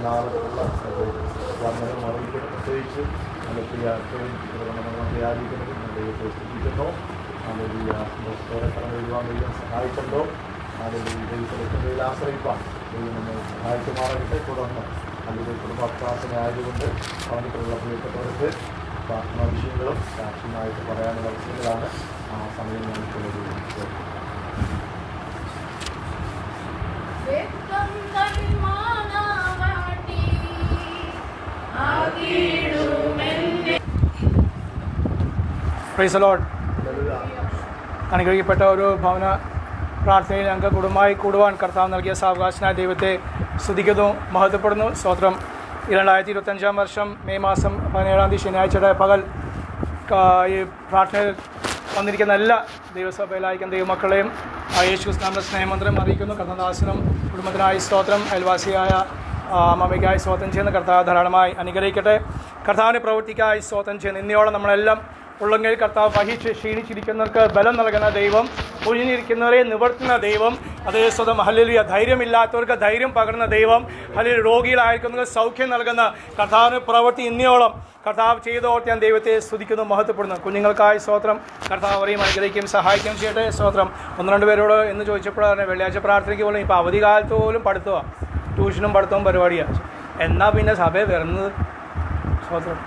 നാളത്തുള്ള വർണ്ണനം അറിയിക്കുന്നു. പ്രത്യേകിച്ച് നമ്മുടെ പ്രയാദിക്കുന്നത് ദൈവത്തെ സ്തുതിക്കുന്നു. സന്തോഷത്തോടെ കടന്നു വരുവാൻ ദൈവം സഹായിച്ചല്ലോ. ദൈവത്തിൽ ആശ്രയിപ്പാൻ ദൈവം നമ്മെ സഹായിക്കുമാറാകട്ടെ. തുടർന്ന് അല്ലെങ്കിൽ കുടുംബ പ്രാർത്ഥന ആയതുകൊണ്ട് പറഞ്ഞിട്ടുള്ള പ്രിയപ്പെട്ടവർക്ക് പ്രാർത്ഥനാ വിഷയങ്ങളും സാക്ഷ്യമായിട്ട് പറയാനുള്ള അവസരങ്ങളാണ് ആ സമയം ഞങ്ങൾക്കുള്ളത്. Price the Lord. അനുഗ്രഹിക്കപ്പെട്ട ഒരു ഭവന പ്രാർത്ഥനയിൽ ഞങ്ങൾക്ക് കുടുംബമായി കൂടുവാൻ കർത്താവ് നൽകിയ സാവകാശനായ ദൈവത്തെ സ്തുതിക്കുന്നു, മഹത്വപ്പെടുന്നു. സ്തോത്രം. 2025 വർഷം മെയ് മാസം 17 ശനിയാഴ്ചയുടെ പകൽ ഈ പ്രാർത്ഥനയിൽ വന്നിരിക്കുന്ന എല്ലാ ദൈവസഭയിലായിരിക്കുന്ന ദൈവമക്കളെയും യേശു ക്രിസ്തുവിന്റെ സ്നേഹമന്ത്രം അറിയിക്കുന്നു. കർത്തദാസനും കുടുംബത്തിനായി സ്തോത്രം, അയൽവാസിയായ മമ്മയ്ക്കായി സ്തോത്രം ചെയ്യുന്ന കർത്താവ് ധാരാളമായി അനുഗ്രഹിക്കട്ടെ. കർത്താവിൻ്റെ പ്രവൃത്തിക്കായി സ്തോത്രം ചെയ്യുന്നു. ഇന്നയോളം നമ്മളെല്ലാം ഉള്ളെങ്കിൽ കർത്താവ് വഹിച്ച് ക്ഷീണിച്ചിരിക്കുന്നവർക്ക് ബലം നൽകുന്ന ദൈവം, ഒഴിഞ്ഞിരിക്കുന്നവരെ നിവർത്തുന്ന ദൈവം, അതേ സ്വതം ഹല്ലേലൂയ, ധൈര്യമില്ലാത്തവർക്ക് ധൈര്യം പകരുന്ന ദൈവം, അല്ലെങ്കിൽ രോഗികളായിരിക്കുന്നവർക്ക് സൗഖ്യം നൽകുന്ന കർത്താവിൻ്റെ പ്രവൃത്തി ഇന്നയോളം കർത്താവ് ചെയ്തോർത്ത് ഞാൻ ദൈവത്തെ സ്തുതിക്കുന്നു, മഹത്വപ്പെടുന്നു. കുഞ്ഞുങ്ങൾക്കായി സ്തോത്രം. കർത്താവ് അവരെയും അനുഗ്രഹിക്കുകയും സഹായിക്കുകയും ചെയ്യട്ടെ. സ്തോത്രം. 1-2 പേരോട് എന്ന് ചോദിച്ചപ്പോഴാണ് വെള്ളിയാഴ്ച പ്രാർത്ഥനയ്ക്ക് പോലും ഇപ്പോൾ അവധി കാലത്ത് പോലും പഠിത്തമാണ്, ട്യൂഷനും പഠിത്തവും പരിപാടിയാണ്. എന്നാൽ പിന്നെ സഭയെ വരുന്നത്. സ്തോത്രം.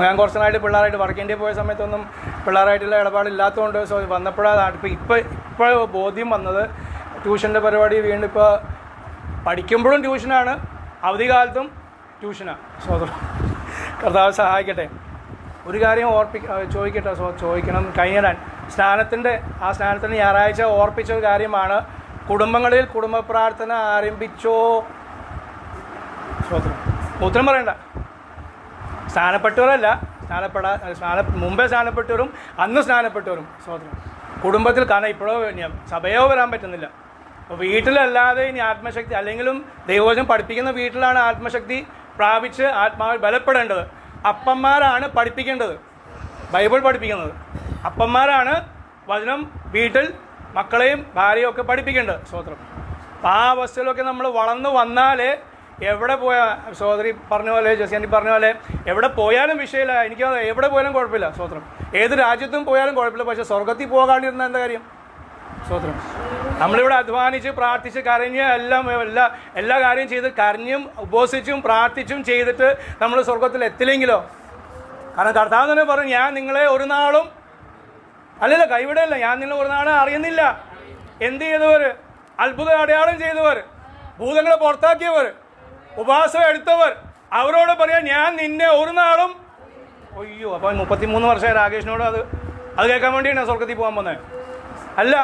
ഞാൻ കുറച്ച് നാളായിട്ട് പിള്ളേരായിട്ട് വർക്ക് ഇന്ത്യ പോയ സമയത്തൊന്നും പിള്ളേരായിട്ടുള്ള ഇടപാടില്ലാത്തതുകൊണ്ട് വന്നപ്പോഴാണ് ഇപ്പോൾ ബോധ്യം വന്നത്. ട്യൂഷൻ്റെ പരിപാടി വീണ്ടും ഇപ്പോൾ പഠിക്കുമ്പോഴും ട്യൂഷനാണ്, അവധി കാലത്തും ട്യൂഷനാണ്. സ്തോത്രം. കർത്താവ് സഹായിക്കട്ടെ. ഒരു കാര്യം ചോദിക്കണം. കഴിഞ്ഞ സ്നാനത്തിൻ്റെ ഞായറാഴ്ച ഓർപ്പിച്ച ഒരു കാര്യമാണ്. കുടുംബങ്ങളിൽ കുടുംബ പ്രാർത്ഥന ആരംഭിച്ചോ? സ്തോത്രം. ഉത്തരം പറയണ്ട. സ്നാനപ്പെട്ടവരല്ല, മുമ്പേ സ്നാനപ്പെട്ടവരും അന്ന് സ്നാനപ്പെട്ടവരും. സ്തോത്രം. കുടുംബത്തിൽ, കാരണം ഇപ്പോഴോ സഭയോ വരാൻ പറ്റുന്നില്ല. അപ്പോൾ വീട്ടിലല്ലാതെ ഇനി ആത്മശക്തി, അല്ലെങ്കിലും ദൈവവചനം പഠിപ്പിക്കുന്ന വീട്ടിലാണ് ആത്മശക്തി പ്രാപിച്ച് ആത്മാവിൽ ബലപ്പെടേണ്ടത്. അപ്പന്മാരാണ് പഠിപ്പിക്കേണ്ടത്, ബൈബിൾ പഠിപ്പിക്കുന്നത്. അപ്പന്മാരാണ് വചനം വീട്ടിൽ മക്കളെയും ഭാര്യയും ഒക്കെ പഠിപ്പിക്കേണ്ടത്. സ്തോത്രം. അപ്പോൾ ആ അവസ്ഥയിലൊക്കെ നമ്മൾ വളർന്നു വന്നാലേ എവിടെ പോയാൽ, സഹോദരി പറഞ്ഞ പോലെ, ജസിയാൻറ്റി പറഞ്ഞ പോലെ, എവിടെ പോയാലും വിഷയമില്ല. എനിക്ക് എവിടെ പോയാലും കുഴപ്പമില്ല. സ്തോത്രം. ഏത് രാജ്യത്തും പോയാലും കുഴപ്പമില്ല. പക്ഷേ സ്വർഗത്തിൽ പോകാണ്ടിരുന്ന എന്താ കാര്യം? സ്തോത്രം. നമ്മളിവിടെ അധ്വാനിച്ച് പ്രാർത്ഥിച്ച് കരഞ്ഞ് എല്ലാ കാര്യം ചെയ്ത് കരഞ്ഞും ഉപവസിച്ചും പ്രാർത്ഥിച്ചും ചെയ്തിട്ട് നമ്മൾ സ്വർഗത്തിൽ എത്തില്ലെങ്കിലോ? കാരണം കർത്താവ് തന്നെ പറഞ്ഞു, ഞാൻ നിങ്ങളെ ഒരു നാളും അല്ലല്ലോ കൈവിടല്ല, ഞാൻ നിങ്ങളെ ഒരു നാളും അറിയുന്നില്ല. എന്ത് ചെയ്തവർ? അത്ഭുത അടയാളം ചെയ്തവർ, ഭൂതങ്ങളെ പുറത്താക്കിയവർ, ഉപവാസം എടുത്തവർ, അവരോട് പറയാം ഞാൻ നിന്നെ ഒരു നാളും. അയ്യോ, അപ്പോൾ 33 വർഷമായി രാകേഷിനോട് അത് കേൾക്കാൻ വേണ്ടിയാണ് സ്വർഗത്തിൽ പോകാൻ പോകുന്നത്. അല്ല,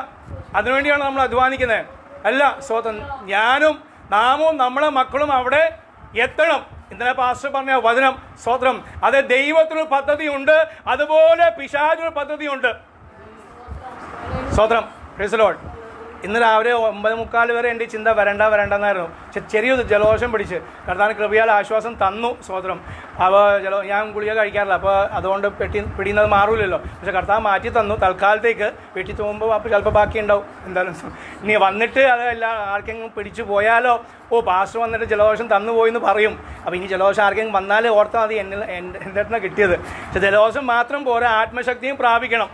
അതിനുവേണ്ടിയാണ് നമ്മൾ അധ്വാനിക്കുന്നത്. അല്ല, സ്വതം ഞാനും നാമും നമ്മളെ മക്കളും അവിടെ എത്തണം. ഇന്നലെ പാസ്റ്റർ പറഞ്ഞ വചനം. സ്തോത്രം. അത് ദൈവത്തിനൊരു പദ്ധതിയുണ്ട്, അതുപോലെ പിശാചിനൊരു പദ്ധതിയുണ്ട്. സ്തോത്രം. Price the Lord. ഇന്ന് രാവിലെ 9:45 വരെ എൻ്റെ ചിന്ത വരണ്ടെന്നായിരുന്നു. ചെറിയൊരു ജലദോഷം പിടിച്ച് കർത്താവിന് കൃപയാൽ ആശ്വാസം തന്നു. സ്തോത്രം. അപ്പോൾ ഞാൻ ഗുളിക കഴിക്കാറില്ല, അപ്പോൾ അതുകൊണ്ട് പിടിയുന്നത് മാറില്ലല്ലോ. പക്ഷെ കർത്താവ് മാറ്റി തന്നു തൽക്കാലത്തേക്ക്. വീട്ടിൽ പോകുമ്പോൾ അപ്പോൾ ചിലപ്പോൾ ബാക്കി ഉണ്ടാവും. എന്തായാലും ഇനി വന്നിട്ട് അത് ആർക്കെങ്കിലും പിടിച്ചു പോയാലോ, പാസ്റ്റർ വന്നിട്ട് ജലദോഷം തന്നു പോയെന്ന് പറയും. അപ്പോൾ ഇനി ജലദോഷം ആർക്കെങ്കിലും വന്നാലേ ഓർത്താൽ മതി എൻ്റെ അടുത്താണ് കിട്ടിയത്. പക്ഷെ ജലദോഷം മാത്രം പോരാ, ആത്മശക്തിയും പ്രാപിക്കണം.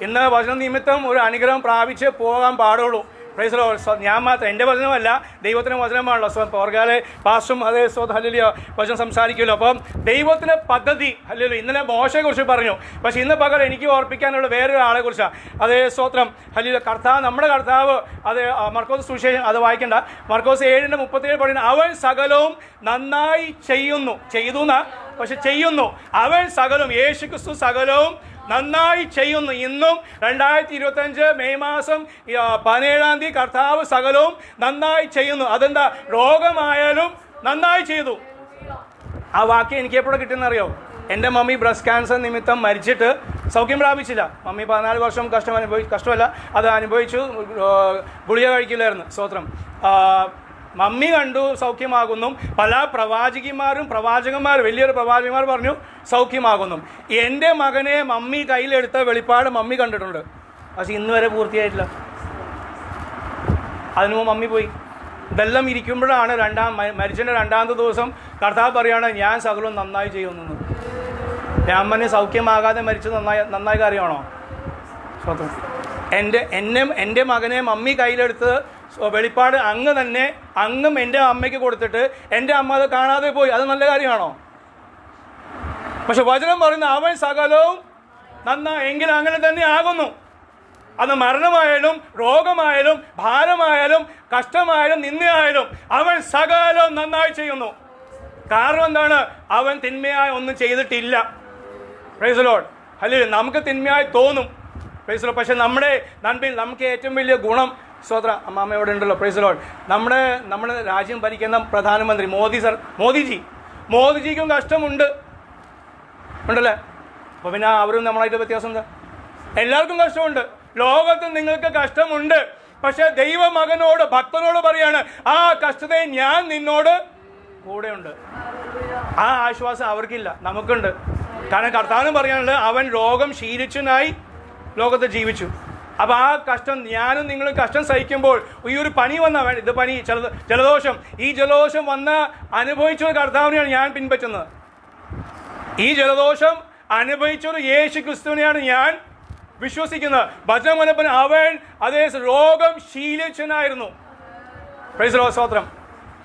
ഇന്ന് വചന നിമിത്തം ഒരു അനുഗ്രഹം പ്രാപിച്ച് പോകാൻ പാടുള്ളൂ. Price the Lord. ഞാൻ മാത്രം, എൻ്റെ വചനമല്ല, ദൈവത്തിൻ്റെ വചനമാണല്ലോ. പോർക്കാലെ പാസ്റ്ററും അതേ ഹല്ലേലൂയ വചനം സംസാരിക്കുമല്ലോ. അപ്പം ദൈവത്തിൻ്റെ പദ്ധതി. ഹല്ലേലൂയ. ഇന്നലെ മോശയെക്കുറിച്ച് പറഞ്ഞു, പക്ഷേ ഇന്ന് പകരം എനിക്ക് ഓർപ്പിക്കാനുള്ള വേറൊരു ആളെ കുറിച്ചാണ്. അതേ സ്തോത്രം. ഹല്ലേലൂയ. കർത്താവ്, നമ്മുടെ കർത്താവ്, അത് മർക്കോസ് സുവിശേഷം അത് വായിക്കേണ്ട, മർക്കോസ് 7:37 പറയുന്നത്, അവൻ സകലവും നന്നായി ചെയ്തുന്ന, പക്ഷെ ചെയ്യുന്നു. അവൻ സകലവും, യേശു ക്രിസ്തു സകലവും നന്നായി ചെയ്യുന്നു. ഇന്നും 2025 മെയ് മാസം 17 കർത്താവ് സകലവും നന്നായി ചെയ്യുന്നു. അതെന്താ? രോഗമായാലും നന്നായി ചെയ്തു. ആ വാക്യം എനിക്ക് എപ്പോഴും കിട്ടുന്നറിയോ? എൻ്റെ മമ്മി ബ്രസ്റ്റ് ക്യാൻസർ നിമിത്തം മരിച്ചിട്ട് സൗഖ്യം പ്രാപിച്ചില്ല. മമ്മി 14 വർഷം കഷ്ടമല്ല, അത് അനുഭവിച്ചു. ഗുളിക കഴിക്കില്ലായിരുന്നു. സ്തോത്രം. മമ്മി കണ്ടു സൗഖ്യമാകുന്നു. പല പ്രവാചകന്മാർ വലിയൊരു പ്രവാചകന്മാർ പറഞ്ഞു സൗഖ്യമാകുന്നു. എൻ്റെ മകനെ മമ്മി കയ്യിലെടുത്ത വെളിപ്പാട് മമ്മി കണ്ടിട്ടുണ്ട്, പക്ഷെ ഇന്ന് വരെ പൂർത്തിയായിട്ടില്ല. അതിനു മുമ്പ് മമ്മി പോയി. ഇതെല്ലാം ഇരിക്കുമ്പോഴാണ് മരിച്ചതിൻ്റെ രണ്ടാമത്തെ ദിവസം കർത്താവ് പറയുകയാണ് ഞാൻ സകലവും നന്നായി ചെയ്യുന്നു. രാമന് സൗഖ്യമാകാതെ മരിച്ചത് നന്നായി കാര്യമാണോ? സ്വന്തം എൻ്റെ മകനെ മമ്മി കയ്യിലെടുത്ത് വെളിപ്പാട് അങ്ങും എൻ്റെ അമ്മയ്ക്ക് കൊടുത്തിട്ട് എൻ്റെ അമ്മ അത് കാണാതെ പോയി, അത് നല്ല കാര്യമാണോ? പക്ഷെ വചനം പറയുന്ന അവൻ സകലവും എങ്കിൽ അങ്ങനെ തന്നെ ആകുന്നു. അത് മരണമായാലും രോഗമായാലും ഭാരമായാലും കഷ്ടമായാലും നിന്ദയായാലും അവൻ സകലവും നന്നായി ചെയ്യുന്നു. കാരണം എന്താണ്? അവൻ തിന്മയായി ഒന്നും ചെയ്തിട്ടില്ല. Price the Lord. ഹല്ലേലൂയ. നമുക്ക് തിന്മയായി തോന്നും, പ്രൈസ് ദി ലോർഡ്. പക്ഷെ നമ്മുടെ നന്മയിൽ നമുക്ക് ഏറ്റവും വലിയ ഗുണം, സ്വത്ര അമ്മാമ്മ ഇവിടെ ഉണ്ടല്ലോ, പ്രൈസ് ദി ലോർഡ്, നമ്മുടെ രാജ്യം ഭരിക്കുന്ന പ്രധാനമന്ത്രി മോദിജിക്കും കഷ്ടമുണ്ട് ഉണ്ടല്ലേ. അപ്പോൾ പിന്നെ അവരും നമ്മളായിട്ട് വ്യത്യാസം എന്താ? എല്ലാവർക്കും കഷ്ടമുണ്ട്. ലോകത്ത് നിങ്ങൾക്ക് കഷ്ടമുണ്ട്. പക്ഷെ ദൈവമകനോട് ഭക്തനോട് പറയാണ്, ആ കഷ്ടതയെ ഞാൻ നിന്നോട് കൂടെയുണ്ട്. ആ ആശ്വാസം അവർക്കില്ല, നമുക്കുണ്ട്. കാരണം കർത്താവിന് പറയാനുള്ളത് അവൻ രോഗം ശീലിച്ചനായി ലോകത്ത് ജീവിച്ചു. അപ്പോൾ ആ കഷ്ടം ഞാനും നിങ്ങളും കഷ്ടം സഹിക്കുമ്പോൾ ഈ ഒരു പനി ഇത് പനി ജലദോഷം, ഈ ജലദോഷം അനുഭവിച്ചൊരു കർത്താവിനെയാണ് ഞാൻ പിൻപറ്റുന്നത്. ഈ ജലദോഷം അനുഭവിച്ചൊരു യേശു ക്രിസ്തുവിനെയാണ് ഞാൻ വിശ്വസിക്കുന്നത്. വചനമനപ്പൻ അവൻ അതേ രോഗം ശീലിച്ചനായിരുന്നു. Praise the lord. സ്തോത്രം.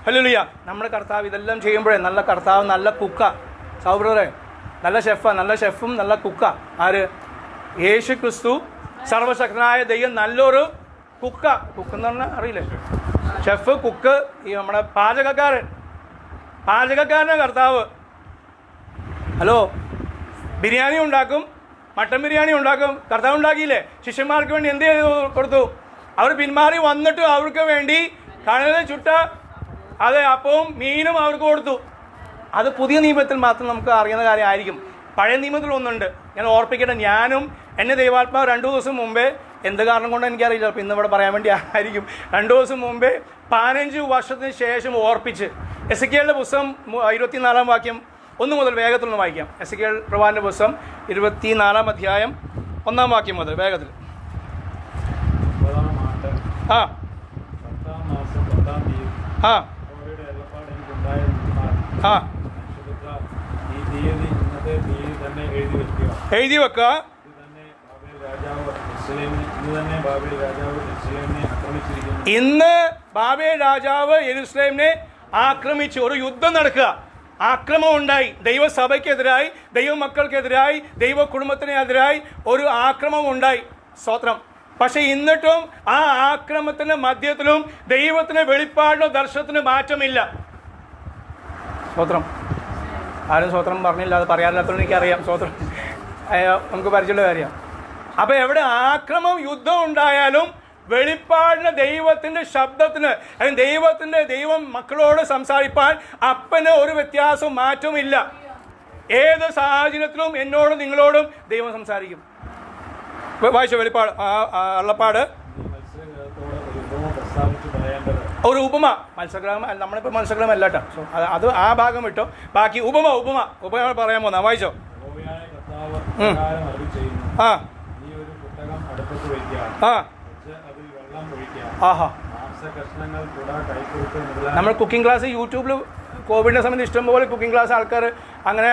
ഹല്ലേലൂയ. നമ്മുടെ കർത്താവ് ഇതെല്ലാം ചെയ്യുമ്പോഴേ നല്ല കർത്താവ്, നല്ല കുക്ക സൗബ്രദറെ, നല്ല ഷെഫും നല്ല കുക്ക. ആര്? യേശു ക്രിസ്തു, സർവശക്തനായ ദൈവം നല്ലൊരു കുക്കെന്ന് പറഞ്ഞാൽ അറിയില്ലേ? ഷെഫ്, കുക്ക്, ഈ നമ്മുടെ പാചകക്കാരനാണ് കർത്താവ്. ഹലോ, ബിരിയാണി ഉണ്ടാക്കും, മട്ടൻ ബിരിയാണി ഉണ്ടാക്കും. കർത്താവ് ഉണ്ടാക്കിയില്ലേ? ശിഷ്യന്മാർക്ക് വേണ്ടി എന്ത് ചെയ്തു കൊടുത്തു? അവർ പിന്മാറി വന്നിട്ട് അവർക്ക് വേണ്ടി കടലിൽ ചുട്ട അപ്പവും മീനും അവർക്ക് കൊടുത്തു. അത് പുതിയ നിയമത്തിൽ മാത്രം നമുക്ക് അറിയുന്ന കാര്യമായിരിക്കും. പഴയ നിയമത്തിൽ ഒന്നുണ്ട്, ഞാൻ ഓർപ്പിക്കട്ടെ. ഞാനും എന്നെ ദൈവാത്മാവ് 2 ദിവസം മുമ്പേ, എന്ത് കാരണം കൊണ്ട് എനിക്കറിയില്ല, അപ്പോൾ ഇന്നിവിടെ പറയാൻ വേണ്ടി ആയിരിക്കും, 2 ദിവസം മുമ്പേ 15 വർഷത്തിന് ശേഷം ഓർപ്പിച്ച് എസെക്കിയേലിന്റെ പുസ്തകം 24-ാം വാക്യം 1 മുതൽ വേഗത്തിലൊന്ന് വായിക്കാം. എസെക്കിയേൽ പ്രവാചകന്റെ പുസ്തകം 24-ാം അധ്യായം 1-ാം വാക്യം മുതൽ വേഗത്തിൽ. എഴുതി വെക്കുക. ഇന്ന് ബാബേൽ രാജാവ് യെരൂശലേമിനെ ആക്രമിച്ചു. ഒരു യുദ്ധം നടക്കുക, ആക്രമണം ഉണ്ടായി. ദൈവസഭയ്ക്കെതിരായി, ദൈവമക്കൾക്കെതിരായി, ദൈവ കുടുംബത്തിനെതിരായി ഒരു ആക്രമണം ഉണ്ടായി. സ്തോത്രം. പക്ഷെ എന്നിട്ടും ആ ആക്രമണത്തിന്റെ മധ്യത്തിലും ദൈവത്തിന് വെളിപ്പാടിനോ ദർശനത്തിന് മാറ്റമില്ല. സ്തോത്രം. ആരും സ്തോത്രം പറഞ്ഞില്ല, അത് പറയാറില്ലാത്തതുകൊണ്ട് എനിക്കറിയാം. സ്തോത്രം, നമുക്ക് പരിചയമുള്ള കാര്യമാണ്. അപ്പോൾ എവിടെ ആക്രമണം, യുദ്ധം ഉണ്ടായാലും വെളിപ്പാടിന്, ദൈവത്തിൻ്റെ ശബ്ദത്തിന്, അല്ലെങ്കിൽ ദൈവം മക്കളോട് സംസാരിപ്പാൻ അപ്പന് ഒരു വ്യത്യാസവും മാറ്റമില്ല. ഏത് സാഹചര്യത്തിലും എന്നോടും നിങ്ങളോടും ദൈവം സംസാരിക്കും. വായിച്ച വെളിപ്പാട്, അള്ളപ്പാട്, ഒരു ഉപമ. മത്സ്യഗ്രഹം നമ്മളിപ്പോൾ മത്സ്യഗ്രഹം അല്ല കേട്ടോ. അത് ആ ഭാഗം വിട്ടോ, ബാക്കി ഉപമ പറയാൻ പോന്നാ. വായിച്ചോ. നമ്മൾ കുക്കിംഗ് ക്ലാസ് യൂട്യൂബിൽ കോവിഡിനെ സംബന്ധിച്ച് ഇഷ്ടംപോലെ കുക്കിംഗ് ക്ലാസ് ആൾക്കാർ അങ്ങനെ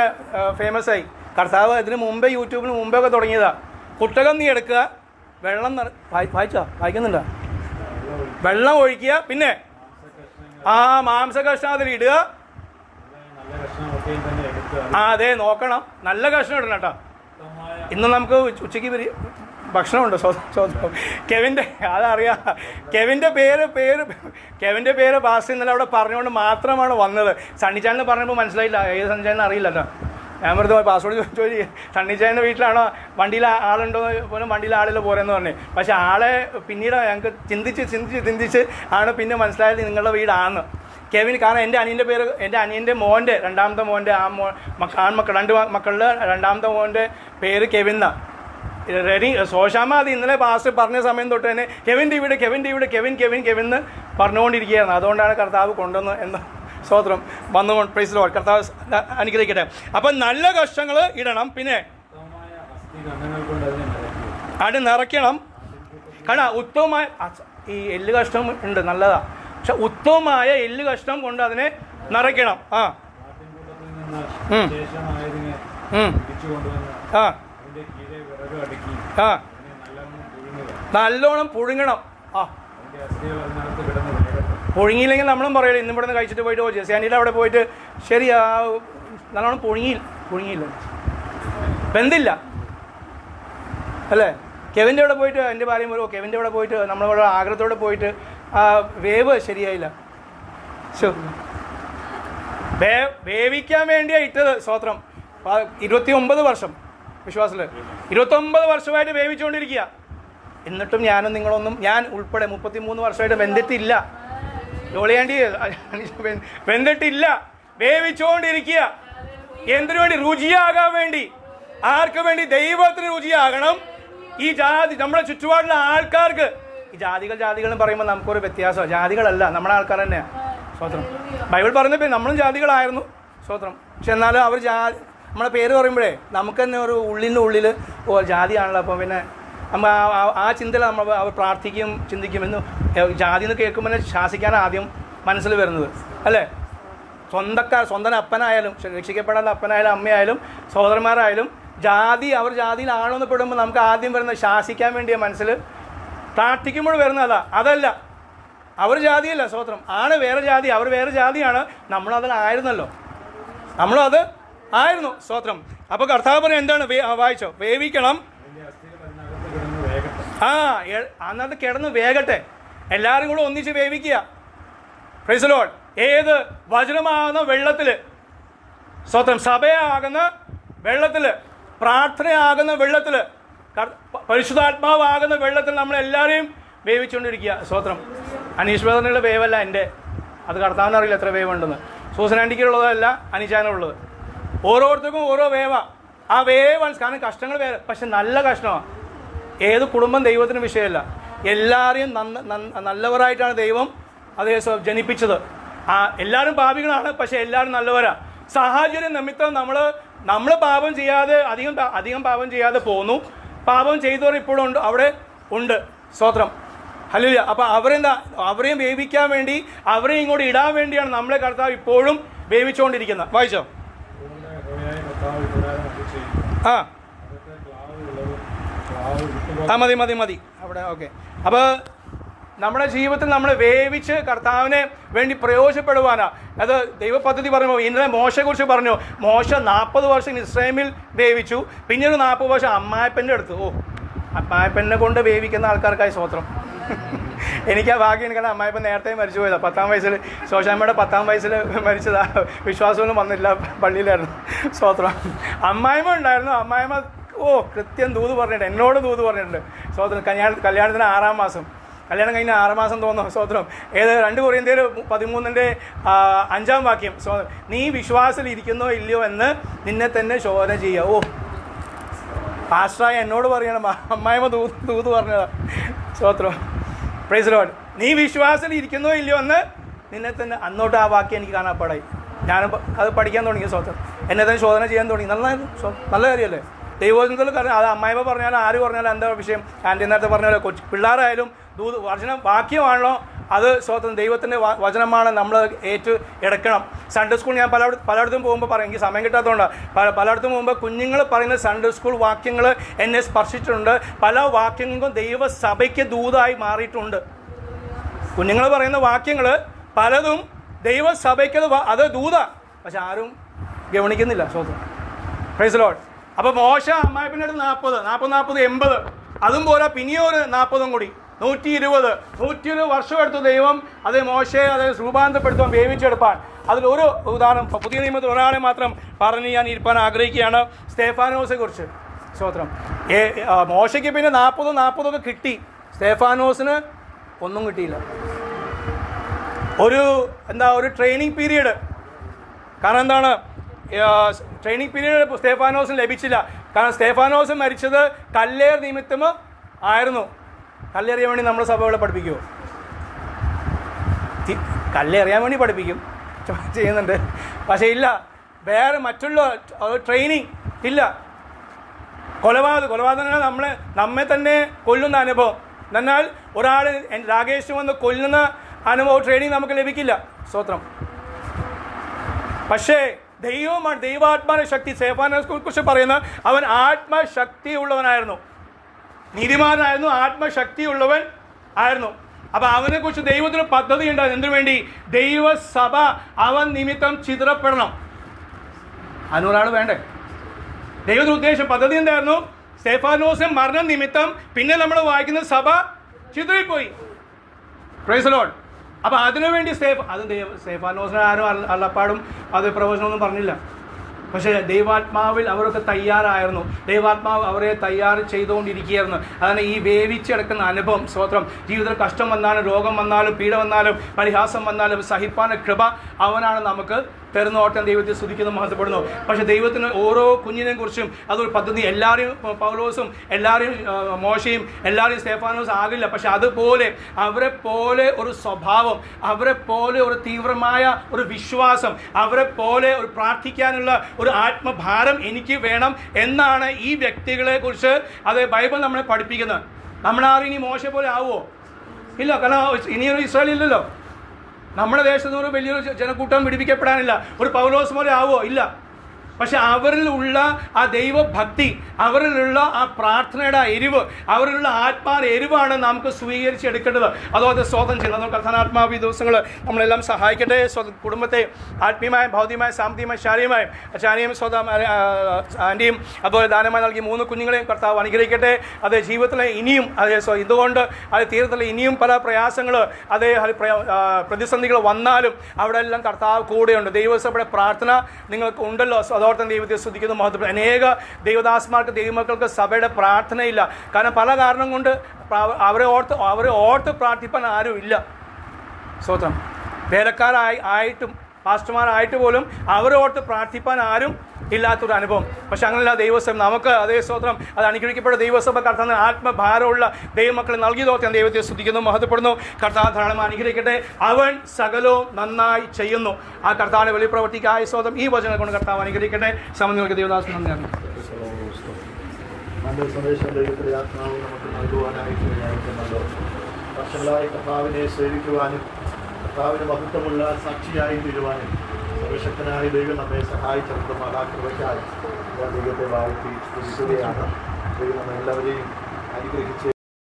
ഫേമസ് ആയി. കർത്താവ് ഇതിന് മുമ്പേ യൂട്യൂബിന് മുമ്പേ ഒക്കെ തുടങ്ങിയതാണ്. കുട്ടകം നീ എടുക്കുക, വെള്ളം വായിക്കുന്നില്ല, വെള്ളം ഒഴിക്കുക, പിന്നെ മാംസ കഷ്ണം അതിലിടുക. അതെ, നോക്കണം, നല്ല കഷ്ണം ഇടണം കേട്ടോ. ഇന്ന് നമുക്ക് ഉച്ചയ്ക്ക് ഭക്ഷണമുണ്ട്. കെവിൻ്റെ അതറിയാം. കെവിൻ്റെ പേര് പാസ് ഇന്നലെ അവിടെ പറഞ്ഞുകൊണ്ട് മാത്രമാണ് വന്നത്. സണ്ണിച്ചാലിന് പറഞ്ഞപ്പോൾ മനസ്സിലായില്ല, ഏത് സണ്ണിച്ചാലിന് അറിയില്ല കേട്ടോ. ഞാൻ വെറുതെ പാസ്വേഡ് ചോദിച്ചു, സണ്ണിച്ചാലിൻ്റെ വീട്ടിലാണോ, വണ്ടിയിൽ ആളുണ്ടോ പോലും, വണ്ടിയിൽ ആളിൽ പോരെന്ന് പറഞ്ഞു. പക്ഷെ ആളെ പിന്നീട് ഞങ്ങൾക്ക് ചിന്തിച്ച് ആണ് പിന്നെ മനസ്സിലായത് നിങ്ങളുടെ വീടാണ് കെവിൻ. കാരണം എൻ്റെ അനിയൻ്റെ മോൻ്റെ രണ്ടാമത്തെ മോൻ്റെ ആൺമക്കൾ 2 മക്കളിൽ രണ്ടാമത്തെ മോൻ്റെ പേര് കെവിൻ എന്നാണ്. സോഷാമ അത് ഇന്നലെ പാസ്റ്റർ പറഞ്ഞ സമയം തൊട്ട് തന്നെ കെവിൻ്റെ വീട് എന്ന് പറഞ്ഞുകൊണ്ടിരിക്കുകയായിരുന്നു. അതുകൊണ്ടാണ് കർത്താവ് കൊണ്ടുവന്ന് എന്ന് സ്തോത്രം വന്നുകൊണ്ട്. Price the Lord. കർത്താവ് അനുഗ്രഹിക്കട്ടെ. അപ്പം നല്ല കഷ്ടങ്ങൾ ഇടണം, പിന്നെ അത് നിറയ്ക്കണം. കാരണം ഉത്തമമായ ഈ എല്ല് കഷ്ടം ഉണ്ട്, നല്ലതാണ്. പക്ഷെ ഉത്തമമായ എല്ല് കഷ്ണം കൊണ്ട് അതിനെ നിറയ്ക്കണം. ആ ആ നല്ലോണം പുഴുങ്ങണം. ആ പുഴുങ്ങിയില്ലെങ്കിൽ നമ്മളും പറയല്ലോ ഇന്നും ഇവിടെ നിന്ന് കഴിച്ചിട്ട് പോയിട്ട് പോയി ജെസിയാനിയുടെ അവിടെ പോയിട്ട് ശരി നല്ലോണം പുഴുങ്ങിയില്ല, വെന്തില്ല അല്ലേ? കെവിൻ്റെ അവിടെ പോയിട്ട് എൻ്റെ ഭാര്യ പോലും കെവിൻ്റെ അവിടെ പോയിട്ട് നമ്മളിവിടെ ആഗ്രഹത്തോടെ പോയിട്ട് ആ വേവ് ശരിയായില്ല. വേവിക്കാൻ വേണ്ടിയാണ് ഇട്ടത്. സ്തോത്രം. 29 വർഷം വിശ്വാസത്തിൽ 29 വർഷമായിട്ട് വേവിച്ചുകൊണ്ടിരിക്കുക. എന്നിട്ടും ഞാനും നിങ്ങളൊന്നും, ഞാൻ ഉൾപ്പെടെ 33 വർഷമായിട്ട് വെന്തിട്ടില്ല. ജോളിയാണ്ടി വെന്തിട്ടില്ല, വേവിച്ചുകൊണ്ടിരിക്കുക. എന്തിനു വേണ്ടി? രുചിയാകാൻ വേണ്ടി. ആർക്ക് വേണ്ടി? ദൈവത്തിന് രുചിയാകണം. ഈ ജാതി നമ്മുടെ ചുറ്റുപാടുള്ള ആൾക്കാർക്ക്. ഈ ജാതികൾ എന്ന് പറയുമ്പോൾ നമുക്കൊരു വ്യത്യാസമാണ്. ജാതികളല്ല, നമ്മുടെ ആൾക്കാർ തന്നെയാണ്. സ്വത്രം. ബൈബിൾ പറഞ്ഞപ്പോൾ നമ്മളും ജാതികളായിരുന്നു. സ്വത്രം. പക്ഷെ എന്നാലും അവർ നമ്മളെ പേര് പറയുമ്പോഴേ നമുക്ക് തന്നെ ഒരു ഉള്ളിൽ ജാതിയാണല്ലോ. അപ്പം പിന്നെ നമ്മൾ ആ ചിന്തയിൽ നമ്മൾ അവർ പ്രാർത്ഥിക്കും, ചിന്തിക്കും. എന്ന് ജാതി എന്ന് കേൾക്കുമ്പോൾ ശാസിക്കാൻ ആദ്യം മനസ്സിൽ വരുന്നത് അല്ലേ? സ്വന്തം അപ്പനായാലും, രക്ഷിക്കപ്പെടാത്ത അപ്പനായാലും അമ്മയായാലും സഹോദരന്മാരായാലും അവർ ജാതിയിലാണോ എന്ന് പെടുമ്പോൾ നമുക്ക് ആദ്യം വരുന്നത് ശാസിക്കാൻ വേണ്ടിയ മനസ്സിൽ പ്രാർത്ഥിക്കുമ്പോൾ വരുന്നതാ. അതല്ല, അവർ ജാതിയല്ല. സ്തോത്രം. ആണ് വേറെ ജാതി, അവർ വേറെ ജാതിയാണ്. നമ്മളതിലായിരുന്നല്ലോ, നമ്മളും അത് ആയിരുന്നു. സ്തോത്രം. അപ്പോൾ കർത്താവ് പറയും എന്താണ്? വായിച്ചോ, വേവിക്കണം. അന്നത്തെ കിടന്ന് വേകട്ടെ. എല്ലാവരും കൂടെ ഒന്നിച്ച് വേവിക്കുക. Price the Lord. ഏത്? വചനമാകുന്ന വെള്ളത്തിൽ. സ്തോത്രം. സഭയാകുന്ന വെള്ളത്തിൽ, പ്രാർത്ഥനയാകുന്ന വെള്ളത്തിൽ, പരിശുദ്ധാത്മാവാകുന്ന വെള്ളത്തിൽ നമ്മളെല്ലാവരെയും വേവിച്ചുകൊണ്ടിരിക്കുക. സ്തോത്രം. അനീഷ് ബ്രദറിനുള്ള വേവല്ല എൻ്റെ, അത് കർത്താവിന് അറിയില്ല എത്ര വേവുണ്ടെന്ന്. സൂസനാൻറ്റിക്കുള്ളതല്ല അനീഷാനുള്ളത്. ഓരോരുത്തർക്കും ഓരോ വേവാ. ആ വേവ് കാരണം കഷ്ടങ്ങൾ വേറെ, പക്ഷെ നല്ല കഷ്ടമാണ്. ഏത് കുടുംബം ദൈവത്തിന് വിഷയമല്ല. എല്ലാവരെയും നല്ലവരായിട്ടാണ് ദൈവം അതേ ജനിപ്പിച്ചത്. എല്ലാവരും പാപികളാണ്, പക്ഷെ എല്ലാവരും നല്ലവരാ. സാഹചര്യം നിമിത്തം നമ്മൾ പാപം ചെയ്യാതെ അധികം പാപം ചെയ്യാതെ പോന്നു. പാപം ചെയ്തവർ ഇപ്പോഴും ഉണ്ട്, അവിടെ ഉണ്ട്. സ്തോത്രം. ഹല്ലേലൂയ. അപ്പം അവരെയും വേവിക്കാൻ വേണ്ടി, അവരെയും ഇങ്ങോട്ട് ഇടാൻ വേണ്ടിയാണ് നമ്മളെ കർത്താവ് ഇപ്പോഴും വേവിച്ചുകൊണ്ടിരിക്കുന്നത്. വായിച്ചോ. മതി അവിടെ. ഓക്കെ. അപ്പോൾ നമ്മുടെ ജീവിതത്തിൽ നമ്മൾ വേവിച്ച് കർത്താവിനെ വേണ്ടി പ്രയോജനപ്പെടുവാനാ. അത് ദൈവപദ്ധതി പറഞ്ഞു. ഇന്നലെ മോശയെക്കുറിച്ച് പറഞ്ഞു. മോശ 40 വർഷം ഇസ്രായേലിൽ വേവിച്ചു, പിന്നീട് 40 വർഷം അമ്മായപ്പൻ്റെ അടുത്ത്. അമ്മായപ്പനെ കൊണ്ട് വേവിക്കുന്ന ആൾക്കാർക്കായി സ്തോത്രം. എനിക്ക് ആ ഭാഗ്യം. എനിക്കാണ് അമ്മായപ്പൻ നേരത്തെ മരിച്ചു പോയതാണ്. 10-ാം വയസ്സിൽ. ശോശാമ്മയുടെ 10-ാം വയസ്സിൽ മരിച്ചതാ. വിശ്വാസമൊന്നും വന്നില്ല, പള്ളിയിലായിരുന്നു. സ്തോത്രം. അമ്മായിമ്മ ഉണ്ടായിരുന്നു. അമ്മായിമ്മ കൃത്യം ദൂത് പറഞ്ഞിട്ടുണ്ട്, എന്നോട് ദൂത് പറഞ്ഞിട്ടുണ്ട്. സ്തോത്രം. കല്യാണത്തിന് 6-ാം മാസം, കല്യാണം കഴിഞ്ഞ 6 മാസം തോന്നുന്നു. സ്തോത്രം. 2 കൊരിന്ത്യർ 13-ന്റെ 5-ാം വാക്യം. നീ വിശ്വാസത്തിൽ ഇരിക്കുന്നോ ഇല്ലയോ എന്ന് നിന്നെ തന്നെ ശോധന ചെയ്യുക. പാസ്റ്ററായ എന്നോട് പറയണം, അമ്മായിമ്മ ദൂത് പറഞ്ഞതാ. സ്തോത്രം. Price the Lord. നീ വിശ്വാസത്തിൽ ഇരിക്കുന്നോ ഇല്ലയോ എന്ന് നിന്നെ തന്നെ. അന്നോട്ട് ആ വാക്യം എനിക്ക് കാണാപ്പാടായി. ഞാനും അത് പഠിക്കാൻ തുടങ്ങി. സ്തോത്രം. എന്നെ തന്നെ ശോധന ചെയ്യാൻ തുടങ്ങി. നല്ല കാര്യമല്ലേ? ദൈവത്തിൽ അത് അമ്മായിമ്മ പറഞ്ഞാലും ആര് പറഞ്ഞാലും എന്താ വിഷയം? ആൻറ്റി നേരത്തെ പറഞ്ഞാലോ, പിള്ളേരായാലും വാക്യമാണല്ലോ അത്. സ്തോത്രം. ദൈവത്തിൻ്റെ വചനമാണ്, നമ്മൾ എടുക്കണം. സൺഡേ സ്കൂൾ ഞാൻ പലയിടത്തും പോകുമ്പോൾ പറയും, എനിക്ക് സമയം കിട്ടാത്തതുകൊണ്ടാണ്. പലയിടത്തും പോകുമ്പോൾ കുഞ്ഞുങ്ങൾ പറയുന്ന സൺഡേ സ്കൂൾ വാക്യങ്ങൾ എന്നെ സ്പർശിച്ചിട്ടുണ്ട്. പല വാക്യങ്ങൾക്കും ദൈവസഭയ്ക്ക് ദൂതായി മാറിയിട്ടുണ്ട്. കുഞ്ഞുങ്ങൾ പറയുന്ന വാക്യങ്ങൾ പലതും ദൈവസഭയ്ക്ക് അത് ദൂതാ, പക്ഷെ ആരും ഗവനിക്കുന്നില്ല. സ്തോത്രം. Price the Lord. അപ്പോൾ മോശ അമ്മായിപ്പൻ്റെ അടുത്ത് 40 80 അതും പോരാ, പിന്നെയോ ഒരു 40 കൂടി 120 വർഷം എടുത്തു ദൈവം അത് മോശയെ രൂപാന്തരപ്പെടുത്താൻ, വേവിച്ചെടുപ്പാൻ. അതിലൊരു ഉദാഹരണം പുതിയ നിയമത്തിൽ ഒരാളെ മാത്രം പറഞ്ഞ് ഞാൻ ഇരിപ്പാൻ ആഗ്രഹിക്കുകയാണ്, സ്തേഫാനോസിനെ കുറിച്ച്. സ്തോത്രം. മോശയ്ക്ക് പിന്നെ 40 കിട്ടി, സ്തേഫാനോസിന് ഒന്നും കിട്ടിയില്ല. ഒരു ട്രെയിനിങ് പീരീഡ്. കാരണം എന്താണ്? ട്രെയിനിങ് പീരീഡ് സ്തേഫാനോസിന് ലഭിച്ചില്ല. കാരണം സ്തേഫാനോസ് മരിച്ചത് കല്ലേർ നിമിത്തം ആയിരുന്നു. കല്ലെറിയാൻ വേണ്ടി നമ്മൾ സഭകളെ പഠിപ്പിക്കുമോ? കല്ലെറിയാൻ വേണ്ടി പഠിപ്പിക്കും, ചെയ്യുന്നുണ്ട്. പക്ഷേ ഇല്ല, വേറെ മറ്റുള്ള ട്രെയിനിങ് ഇല്ല. കൊലപാതകം നമ്മെ തന്നെ കൊല്ലുന്ന അനുഭവം. എന്നാൽ ഒരാൾ രാകേഷ് വന്ന് കൊല്ലുന്ന ട്രെയിനിങ് നമുക്ക് ലഭിക്കില്ല. സ്തോത്രം. പക്ഷേ ദൈവമാണ്, ദൈവാത്മാവിന്റെ ശക്തി. സ്തെഫാനോസിനെ കുറിച്ച് പറയുന്ന അവൻ ആത്മശക്തി ഉള്ളവനായിരുന്നു, നീതിമാനായിരുന്നു, ആത്മശക്തിയുള്ളവൻ ആയിരുന്നു. അപ്പം അവനെക്കുറിച്ച് ദൈവത്തിന് പദ്ധതി ഉണ്ടായിരുന്നു. എന്തിനു വേണ്ടി? ദൈവസഭ അവൻ നിമിത്തം ചിതറപ്പെടണം. അതിനൊരാൾ വേണ്ടേ? ദൈവത്തിന് ഉദ്ദേശം, പദ്ധതി എന്തായിരുന്നു? സ്തെഫാനോസിന്റെ മരണം നിമിത്തം പിന്നെ നമ്മൾ വായിക്കുന്ന സഭ ചിതറിപ്പോയി. Price the Lord. അപ്പം അതിനുവേണ്ടി സ്തെഫാനോസിനെ ആരും അള്ളപ്പാടും അത് പ്രവചനമൊന്നും പറഞ്ഞില്ല. പക്ഷേ ദൈവാത്മാവിൽ അവരൊക്കെ തയ്യാറായിരുന്നു. ദൈവാത്മാവ് അവരെ തയ്യാർ ചെയ്തുകൊണ്ടിരിക്കുകയായിരുന്നു. അതാണ് ഈ വേവിച്ചെടുക്കുന്ന അനുഭവം. സ്തോത്രം. ജീവിതത്തിൽ കഷ്ടം വന്നാലും, രോഗം വന്നാലും, പീഡ വന്നാലും, പരിഹാസം വന്നാലും സഹിപ്പാനുള്ള കൃപ അവനാണ് നമുക്ക് തരുന്ന. ഓട്ടം ദൈവത്തെ സ്തുതിക്കുന്നു, മഹത്വപ്പെടുന്നു. പക്ഷേ ദൈവത്തിന് ഓരോ കുഞ്ഞിനെയും കുറിച്ചും അതൊരു പദ്ധതി. എല്ലാവരെയും പൗലോസും എല്ലാവരെയും മോശയും എല്ലാവരെയും സ്തെഫാനോസ് ആകില്ല. പക്ഷെ അതുപോലെ അവരെ പോലെ ഒരു സ്വഭാവം, അവരെ പോലെ ഒരു തീവ്രമായ ഒരു വിശ്വാസം, അവരെ പോലെ ഒരു പ്രാർത്ഥിക്കാനുള്ള ഒരു ആത്മഭാരം എനിക്ക് വേണം എന്നാണ് ഈ വ്യക്തികളെ കുറിച്ച് അത് ബൈബിൾ നമ്മളെ പഠിപ്പിക്കുന്നത്. നമ്മളാരും ഇനി മോശ പോലെ ആവുമോ? ഇല്ല. കാരണം ഇനിയൊരു ഇസ്രായേൽ ഇല്ലല്ലോ. നമ്മുടെ ദേശത്ത് നിന്ന് വലിയൊരു ജനക്കൂട്ടം വിടിപ്പിക്കപ്പെടാനില്ല. ഒരു പൗലോസ് പോലെ ആവോ? ഇല്ല. പക്ഷെ അവരിലുള്ള ആ ദൈവഭക്തി, അവരിലുള്ള ആ പ്രാർത്ഥനയുടെ എരിവ്, അവരിലുള്ള ആത്മാവിന്റെ എരിവാണ് നമുക്ക് സ്വീകരിച്ചെടുക്കേണ്ടത്. അതുപോലെ സ്തോത്രം ചെയ്യുന്നത് കർത്താനാത്മാവ് ഈ ദിവസങ്ങൾ നമ്മളെല്ലാം സഹായിക്കട്ടെ. കുടുംബത്തെ ആത്മീയമായും ഭൗതികമായും സാമ്പത്തികമായും ശാരീരികമായും അച്ഛനെയും ആൻറ്റിയും അതുപോലെ ദാനമായി നൽകി 3 കുഞ്ഞുങ്ങളെയും കർത്താവ് അനുഗ്രഹിക്കട്ടെ. അത് ജീവിതത്തിലെ ഇനിയും ഇതുകൊണ്ട് അത് തീരത്തിലെ ഇനിയും പല പ്രയാസങ്ങൾ, അതേ പ്രതിസന്ധികൾ വന്നാലും അവിടെ എല്ലാം കർത്താവ് കൂടെയുണ്ട്. ദൈവസഭയുടെ പ്രാർത്ഥന നിങ്ങൾക്ക് ഉണ്ടല്ലോ. അതോടൊപ്പം ദൈവത്തെ സ്തുതിക്കുന്നു, മഹത്വം. അനേക ദൈവദാസന്മാർക്ക്, ദൈവമക്കൾക്ക് സഭയുടെ പ്രാർത്ഥനയില്ല. കാരണം പല കാരണം കൊണ്ട് അവരെ ഓർത്ത് പ്രാർത്ഥിപ്പാൻ ആരും ഇല്ല. സ്തോത്രം. വേലക്കാരായിട്ടും പാസ്റ്റർമാരായിട്ട് പോലും അവരെ ഓർത്ത് പ്രാർത്ഥിപ്പാൻ ആരും ഇല്ലാത്തൊരു അനുഭവം. പക്ഷെ അങ്ങനെയല്ല ദൈവസഭ. നമുക്ക് അതേ സ്തോത്രം, അത് അനുഗ്രഹിക്കപ്പെട്ട ദൈവസഭ കർത്താവിന് ആത്മഭാരമുള്ള ദൈവമക്കളെ നൽകി തോറ്റാൻ ദൈവത്തെ സ്തുതിക്കുന്നു, മഹത്വപ്പെടുന്നു. കർത്താവ് ധാരാളം അനുഗ്രഹിക്കട്ടെ. അവൻ സകലവും നന്നായി ചെയ്യുന്നു. ആ കർത്താവിന്റെ വെളിപ്രവർത്തിക്കായ സ്തോത്രം ഈ വചനം കൊണ്ട് കർത്താവ് അനുഗ്രഹിക്കട്ടെ. സമന്വയങ്ങൾക്ക് ദേവദാസൻ നന്ദി. നല്ല സന്ദേശം ദൈവത്തിലെ ആത്മാവ് നമുക്ക് നൽകുവാനായിട്ട് വിചാരിക്കുന്നല്ലോ. വർഷങ്ങളായി കർത്താവിനെ സേവിക്കുവാനും കർത്താവിന് മഹത്വമുള്ള സാക്ഷിയായി തീരുവാനും സർവശക്തനായ ദൈവം നമ്മെ സഹായിച്ചിടത്തും ആ കൃപയ്ക്കായി ദൈവത്തെ വാഴ്ത്തി സ്തുതിക്കുകയാണ്. ദൈവം നമ്മെല്ലാവരെയും അനുഗ്രഹിച്ച്